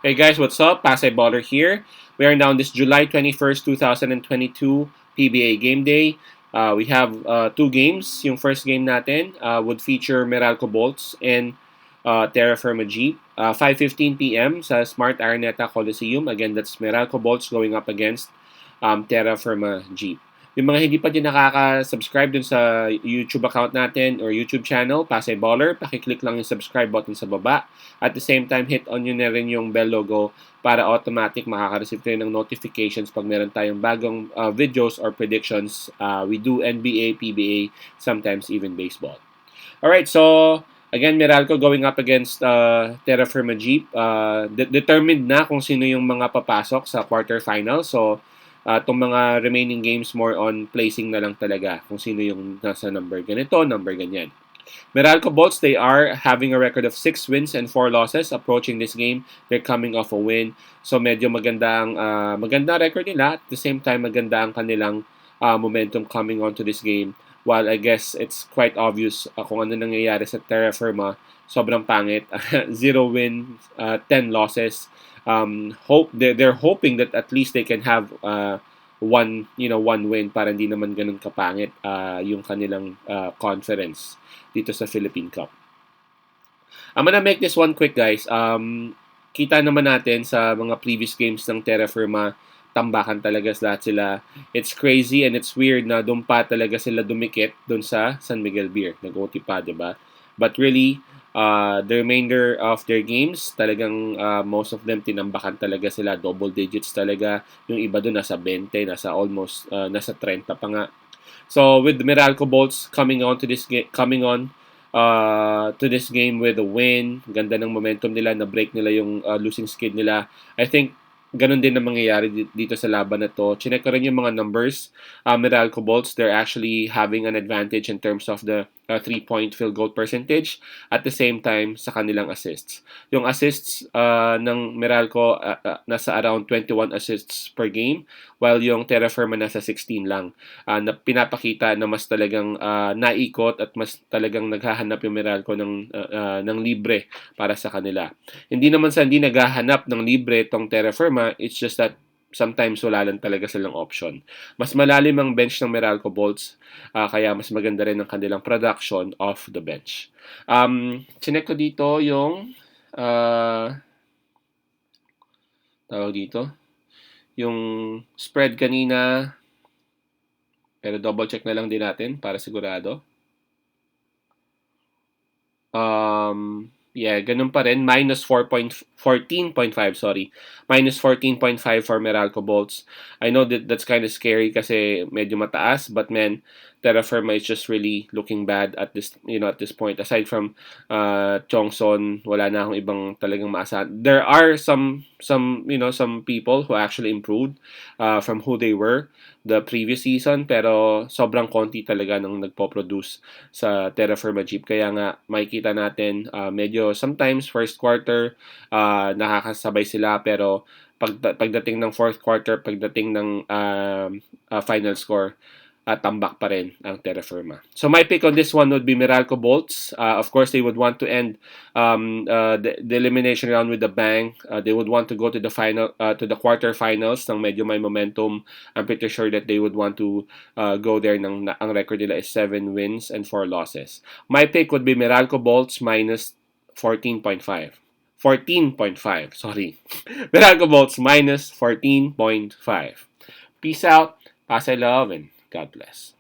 Hey guys, what's up? Pasay Baller here. We are now on this July 21st, 2022 PBA Game Day. We have two games. Yung first game natin would feature Meralco Bolts and Terrafirma Dyip. 5:15 p.m. sa Smart Araneta Coliseum. Again, that's Meralco Bolts going up against Terrafirma Dyip. Yung mga hindi pa din nakaka-subscribe dun sa YouTube account natin or YouTube channel, Pasay Baller, pakiclick lang yung subscribe button sa baba. At the same time, hit on nyo na rin yung bell logo para automatic makaka-receive kayo ng notifications pag meron tayong bagong videos or predictions. We do NBA, PBA, sometimes even baseball. Alright, so again, Meralco going up against Terrafirma Dyip. Determined na kung sino yung mga papasok sa quarterfinals. So, itong mga remaining games more on placing na lang talaga kung sino yung nasa number ganito, number ganyan. Meralco Bolts, they are having a record of 6 wins and 4 losses approaching this game. They're coming off a win. So medyo maganda record nila. At the same time, maganda ang kanilang momentum coming onto this game. While I guess it's quite obvious kung ano nangyayari sa Terrafirma, sobrang pangit. 0 win, 10 losses. They're hoping that at least they can have one win para hindi naman ganun kapangit yung kanilang conference dito sa Philippine Cup. I'm gonna make this one quick, guys. Kita naman natin sa mga previous games ng Terrafirma, tambakan talaga lahat sila. It's crazy and it's weird na doon pa talaga sila dumikit doon sa San Miguel Beer. Nag-OT pa, diba? But really, the remainder of their games, talagang most of them tinambakan talaga sila. Double digits talaga. Yung iba doon nasa 20, nasa almost, nasa 30 pa nga. So with the Meralco Bolts coming on to this game, to this game with a win, ganda ng momentum nila, na break nila yung losing skid nila. I think ganun din ang mangyayari dito sa laban na to. Chinek ko rin yung mga numbers. Meralco Bolts, they're actually having an advantage in terms of the 3-point field goal percentage at the same time sa kanilang assists. Yung assists ng Meralco nasa around 21 assists per game, while yung Terrafirma nasa 16 lang. Na pinapakita na mas talagang naikot at mas talagang naghahanap yung Meralco ng libre para sa kanila. Hindi naman sa hindi naghahanap ng libre tong Terrafirma, it's just that sometimes wala lang talaga silang option. Mas malalim ang bench ng Meralco Bolts, kaya mas maganda rin ang kanilang production off the bench. Chinek ko dito yung tawag dito, yung spread kanina, pero double check na lang din natin para sigurado. Yeah, ganun pa rin. Minus 14.5, sorry. Minus 14.5 for Meralco Bolts. I know that's kind of scary kasi medyo mataas, but man, Terrafirma is just really looking bad at this point. Aside from Chongson, wala na akong ibang talagang maasahan. There are some people who actually improved from who they were the previous season, pero sobrang konti talaga nang nagpo-produce sa Terrafirma Dyip. Kaya nga makikita natin medyo sometimes first quarter nakakasabay sila, pero pagdating ng fourth quarter, pagdating ng final score, tambak pa rin ang Terrafirma. So my pick on this one would be Meralco Bolts. Of course, they would want to end the elimination round with a bang. They would want to go to the quarterfinals ng medyo may momentum. I'm pretty sure that they would want to go there. Ang record nila is 7 wins and 4 losses. My pick would be Meralco Bolts minus 14.5. 14.5, sorry. Meralco Bolts minus 14.5. Peace out. Pass I love and God bless.